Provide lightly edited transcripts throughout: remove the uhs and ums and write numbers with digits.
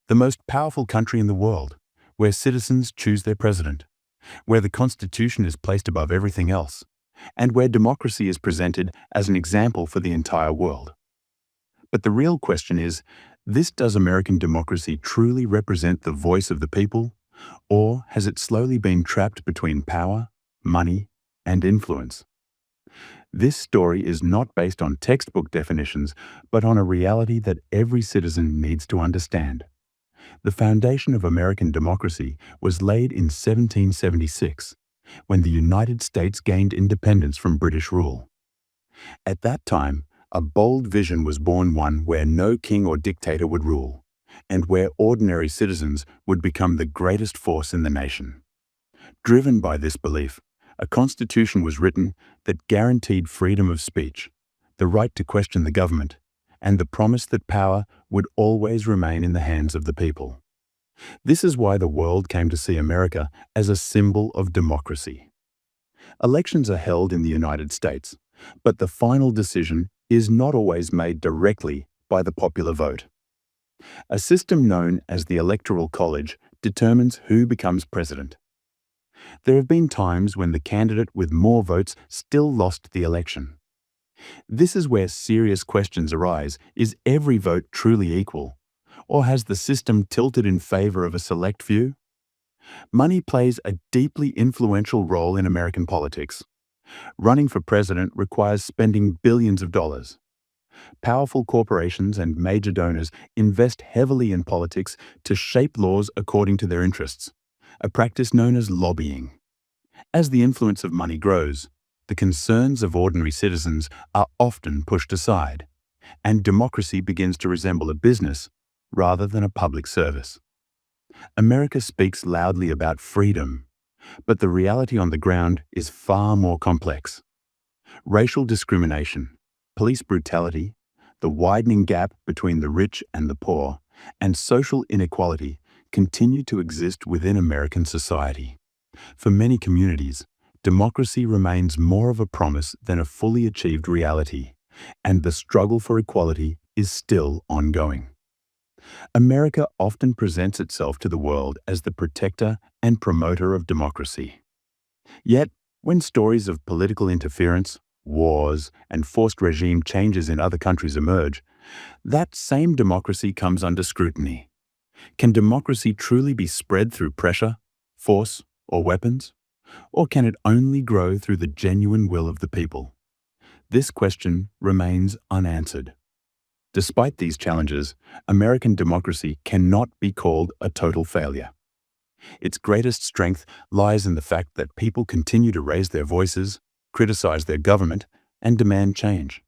the most powerful country in the world, where citizens choose their president, where the Constitution is placed above everything else, and where democracy is presented as an example for the entire world. But the real question is, does American democracy truly represent the voice of the people, or has it slowly been trapped between power, money, and influence? This story is not based on textbook definitions, but on a reality that every citizen needs to understand. The foundation of American democracy was laid in 1776, when the United States gained independence from British rule. At that time, a bold vision was born, one where no king or dictator would rule, and where ordinary citizens would become the greatest force in the nation. Driven by this belief, a constitution was written that guaranteed freedom of speech, the right to question the government, and the promise that power would always remain in the hands of the people. This is why the world came to see America as a symbol of democracy. Elections are held in the United States, but the final decision is not always made directly by the popular vote. A system known as the Electoral College determines who becomes president. There have been times when the candidate with more votes still lost the election. This is where serious questions arise. Is every vote truly equal? Or has the system tilted in favor of a select few? Money plays a deeply influential role in American politics. Running for president requires spending billions of dollars. Powerful corporations and major donors invest heavily in politics to shape laws according to their interests, a practice known as lobbying. As the influence of money grows, the concerns of ordinary citizens are often pushed aside, and democracy begins to resemble a business rather than a public service. America speaks loudly about freedom, but the reality on the ground is far more complex. Racial discrimination, police brutality, the widening gap between the rich and the poor, and social inequality continue to exist within American society. For many communities, democracy remains more of a promise than a fully achieved reality, and the struggle for equality is still ongoing. America often presents itself to the world as the protector and promoter of democracy. Yet, when stories of political interference, wars, and forced regime changes in other countries emerge, that same democracy comes under scrutiny. Can democracy truly be spread through pressure, force, or weapons? Or can it only grow through the genuine will of the people? This question remains unanswered. Despite these challenges, American democracy cannot be called a total failure. Its greatest strength lies in the fact that people continue to raise their voices, criticize their government, and demand change.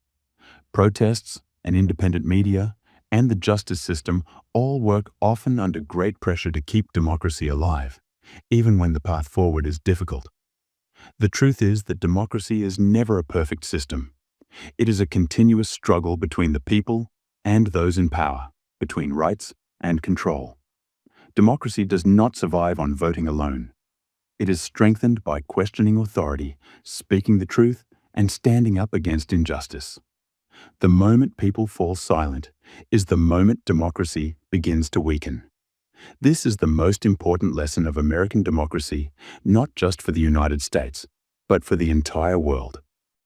Protests, an independent media, and the justice system all work often under great pressure to keep democracy alive, even when the path forward is difficult. The truth is that democracy is never a perfect system. It is a continuous struggle between the people and those in power, between rights and control. Democracy does not survive on voting alone. It is strengthened by questioning authority, speaking the truth, and standing up against injustice. The moment people fall silent is the moment democracy begins to weaken. This is the most important lesson of American democracy, not just for the United States, but for the entire world.